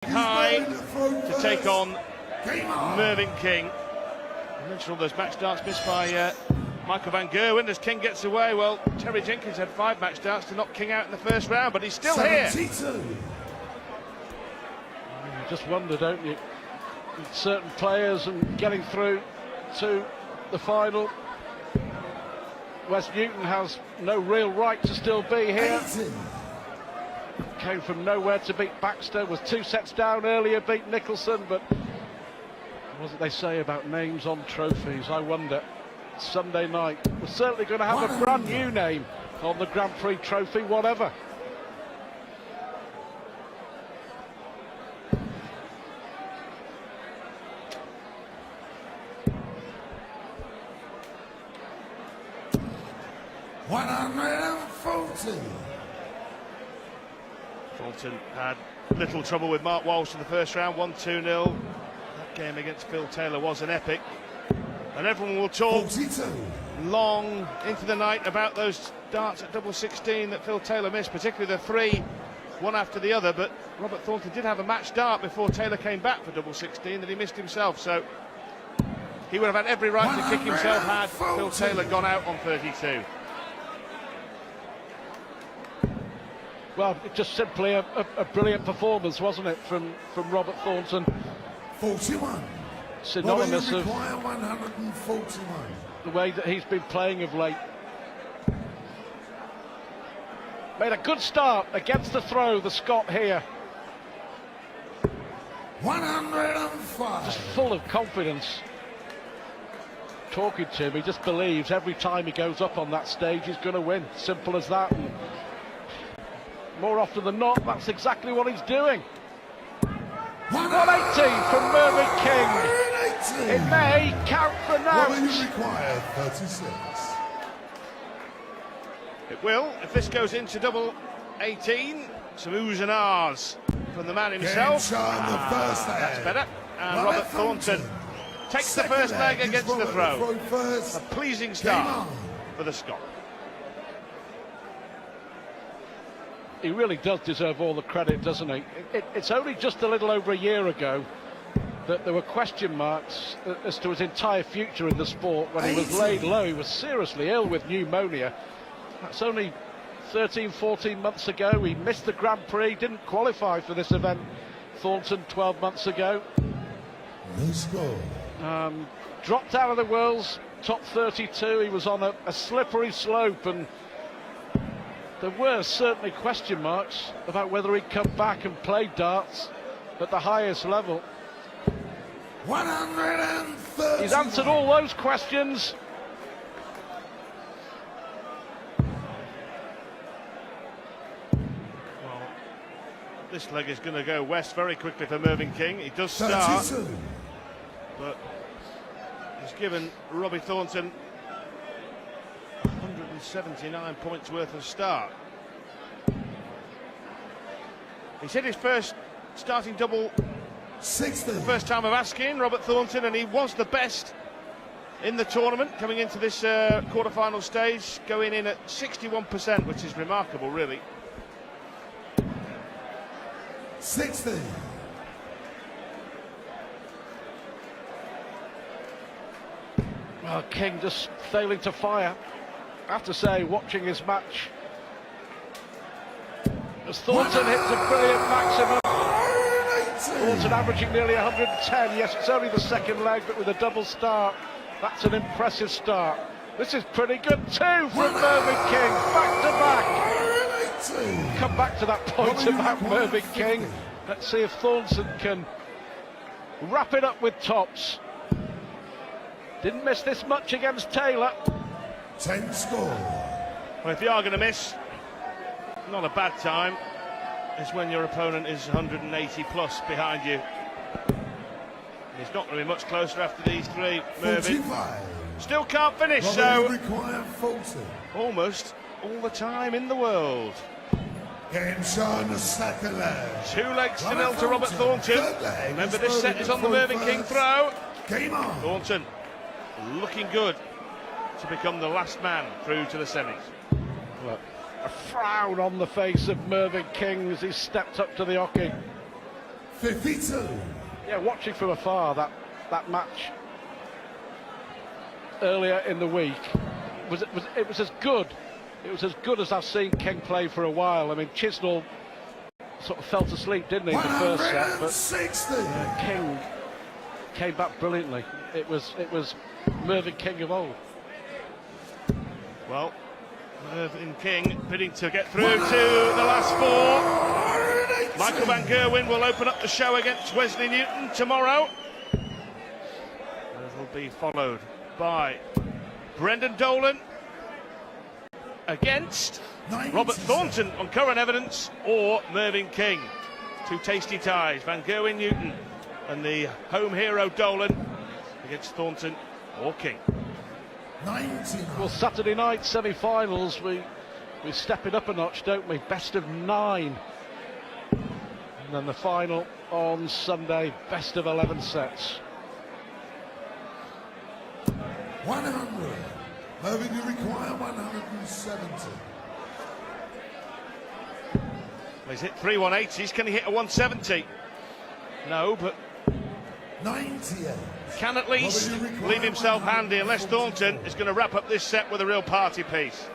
High to take on Mervyn King. I mentioned all those match darts missed by Michael Van Gerwen as King gets away. Well, Terry Jenkins had 5 match darts to knock King out in the first round, but he's still 72. Here. You just wonder, don't you? Certain players and getting through to the final. West Newton has no real right to still be here. 80. Came from nowhere to beat Baxter, was 2 sets down earlier, beat Nicholson, but what did they say about names on trophies? I wonder. Sunday night, we're certainly going to have a brand new name on the Grand Prix trophy, whatever. Thornton had little trouble with Mark Walsh in the first round, 1-2-0. That game against Phil Taylor was an epic. And everyone will talk 42. Long into the night about those darts at double 16 that Phil Taylor missed, particularly the 3, one after the other. But Robert Thornton did have a match dart before Taylor came back for double 16 that he missed himself. So he would have had every right to kick himself had Phil Taylor gone out on 32. Well, just simply a brilliant performance, wasn't it, from Robert Thornton? 41. Synonymous of 141. The way that he's been playing of late. Made a good start against the throw, the Scot here. 105. Just full of confidence. Talking to him, he just believes every time he goes up on that stage he's going to win. Simple as that. And more often than not, that's exactly what he's doing. 118 from Mervyn King. It may count for now. What will you require? 36. It will, if this goes into double 18. Some oohs and ahs from the man himself. That's better. And Robert Thornton takes the first leg against the throw. A pleasing start for the Scot. He really does deserve all the credit, doesn't he? It's only just a little over a year ago that there were question marks as to his entire future in the sport when he was laid low. He was seriously ill with pneumonia. That's only 13, 14 months ago. He missed the Grand Prix, didn't qualify for this event, Thornton, 12 months ago. No score. Dropped out of the World's top 32. He was on a slippery slope, and there were certainly question marks about whether he'd come back and play darts at the highest level. 130. He's answered all those questions. Well, this leg is going to go west very quickly for Mervyn King. He does start, 32. but he's given Robbie Thornton 179 points worth of start. He's hit his first starting double 60. the first time of asking, Robert Thornton, and he was the best in the tournament coming into this quarter-final stage, going in at 61%, which is remarkable, really. 60. Well, King just failing to fire. I have to say, watching his match, as Thornton hits a brilliant maximum. Thornton averaging nearly 110. Yes, it's only the second leg, but with a double start, that's an impressive start. This is pretty good too from Mervyn King, back to back. Come back to that point about Mervyn King. Let's see if Thornton can wrap it up with tops. Didn't miss this much against Taylor. 10 score. Well, if you are going to miss, not a bad time is when your opponent is 180 plus behind you. He's not going to be much closer after these 3. Mervyn 45. still can't finish, What so will you require? 40. almost all the time in the world. Game shown the second leg. 2 legs to nil to Robert Thornton. Remember, this set is on the Mervyn King throw. Game on. Thornton looking good to become the last man through to the semis. Look, a frown on the face of Mervyn King as he stepped up to the hockey. 52. Yeah, watching from afar that match earlier in the week it was as good. It was as good as I've seen King play for a while. I mean, Chisnall sort of fell asleep, didn't he, in the first set, but King came back brilliantly. It was Mervyn King of old. Well, Mervyn King bidding to get through to the last four. Michael van Gerwen will open up the show against Wesley Newton tomorrow. It'll be followed by Brendan Dolan against Robert Thornton on current evidence, or Mervyn King. Two tasty ties, Van Gerwen Newton and the home hero Dolan against Thornton or King. 99. Well, Saturday night semi-finals, we step it up a notch, don't we? Best of 9. And then the final on Sunday, best of 11 sets. 100. Mervyn, you require 170. He's hit 3 180s. Can he hit a 170? No, but 98. can at least leave himself handy, unless Thornton is going to wrap up this set with a real party piece.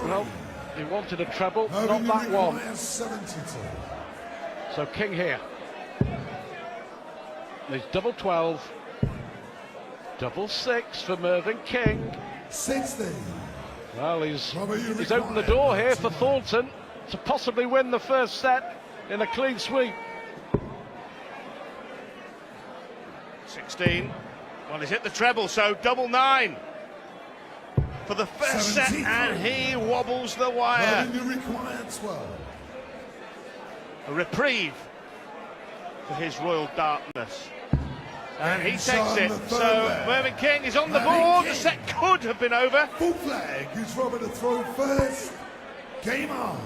Well, he wanted a treble, not that one. 72. So King here. There's double 12. Double 6 for Mervyn King. 60. Well, he's opened the door here for Thornton to possibly win the first set in a clean sweep. 16. Well, he's hit the treble, so double 9 for the first set, and he wobbles the wire. Mervyn, you require 12. A reprieve for his royal darkness. And he takes it. So Mervyn King is on the board. The set could have been over. Full flag gives Robert a throw first. Game on.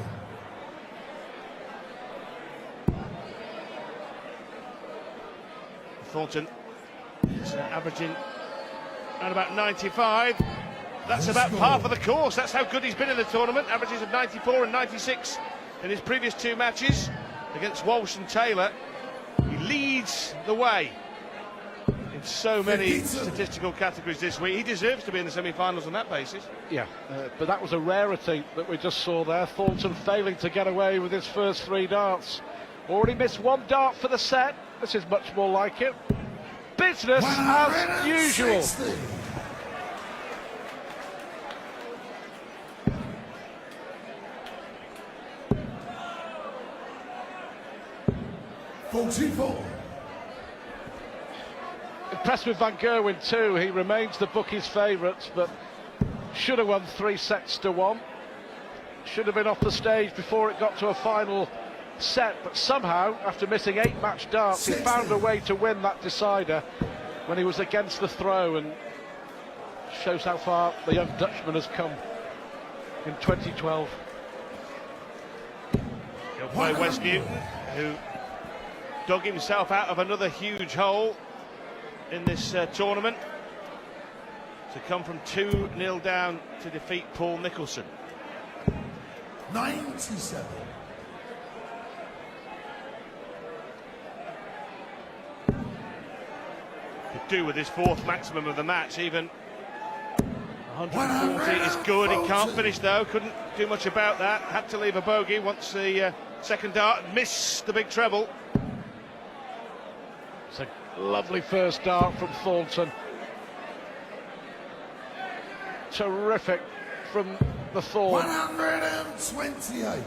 Thornton is averaging around about 95. That's about par for the course. That's how good he's been in the tournament. Averages of 94 and 96 in his previous two matches against Walsh and Taylor. He leads the way in so many statistical categories this week. He deserves to be in the semi-finals on that basis. Yeah, but that was a rarity that we just saw there. Thornton failing to get away with his first 3 darts. Already missed 1 dart for the set. This is much more like it. Business as usual. 44. Impressed with Van Gerwen too. He remains the bookies' favourite, but should have won 3 sets to 1. Should have been off the stage before it got to a final set, but somehow, after missing 8 match darts, he found a way to win that decider when he was against the throw, and shows how far the young Dutchman has come in 2012. He'll play Wes Newton, who dug himself out of another huge hole in this tournament to come from 2-0 down to defeat Paul Nicholson. 97. Could do with his 4th maximum of the match. Even 140 is good. He can't finish though. Couldn't do much about that. Had to leave a bogey once the second dart missed the big treble. It's a lovely first dart from Thornton. Terrific from the Thorn. 128.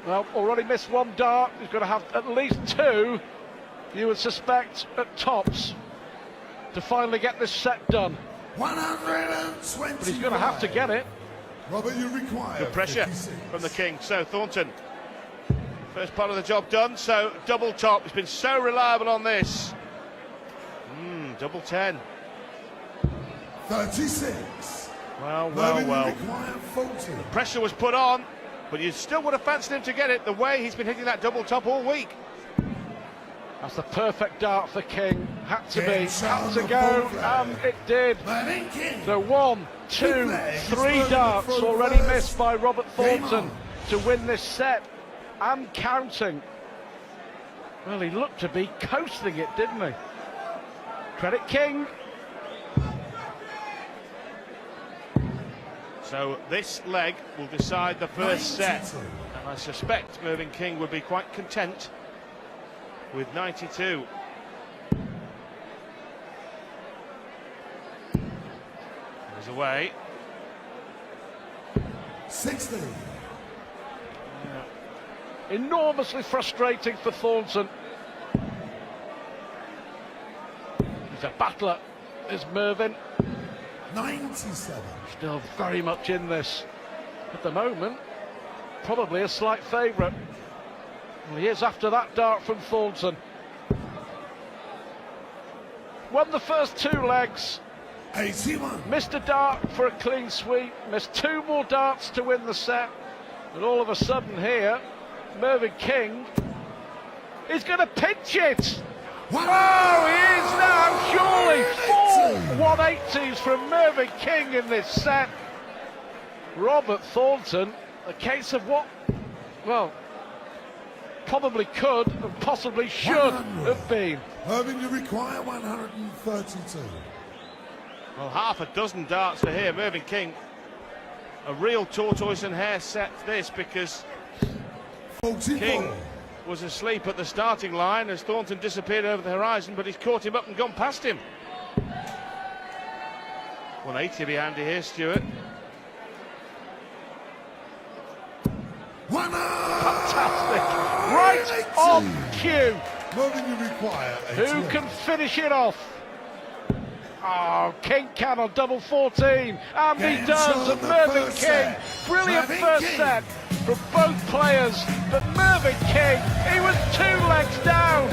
Well, already missed 1 dart. He's going to have at least 2, you would suspect, at tops, to finally get this set done. 120. But he's going to have to get it. Robert, you require Good pressure 56. from the King. So Thornton, first part of the job done. So double top. He's been so reliable on this. Double 10. 36. Well. You require 40. Pressure was put on, but you still would have fancied him to get it the way he's been hitting that double top all week. That's the perfect dart for King. Had to be, had to go, and it did. So 1, 2, 3 darts already missed by Robert Thornton to win this set, and counting. Well, he looked to be coasting it, didn't he? Credit King. So this leg will decide the first set, and I suspect Mervyn King would be quite content with 92. Goes away. 60. Enormously frustrating for Thornton. He's a battler, is Mervyn. 97. Still very much in this. At the moment, probably a slight favourite. Well, he is after that dart from Thornton. Won the first 2 legs. 81. Missed a dart for a clean sweep. Missed 2 more darts to win the set. And all of a sudden here, Mervyn King is going to pinch it. Oh, he is now, surely. 4 180s from Mervyn King in this set. Robert Thornton, a case of what, well, probably could and possibly should 100. have been. Mervyn, you require 132. Well, half a dozen darts for here. Mervyn King, a real tortoise and hare set this, because 44. King was asleep at the starting line as Thornton disappeared over the horizon, but he's caught him up and gone past him. 180 be handy here, Stuart. Fantastic. Right on cue. Mervyn, you require 88. Who can finish it off? Oh, King can on double 14, and he does. And Mervyn King, brilliant first set from both players, but Mervyn King, he was 2 legs down.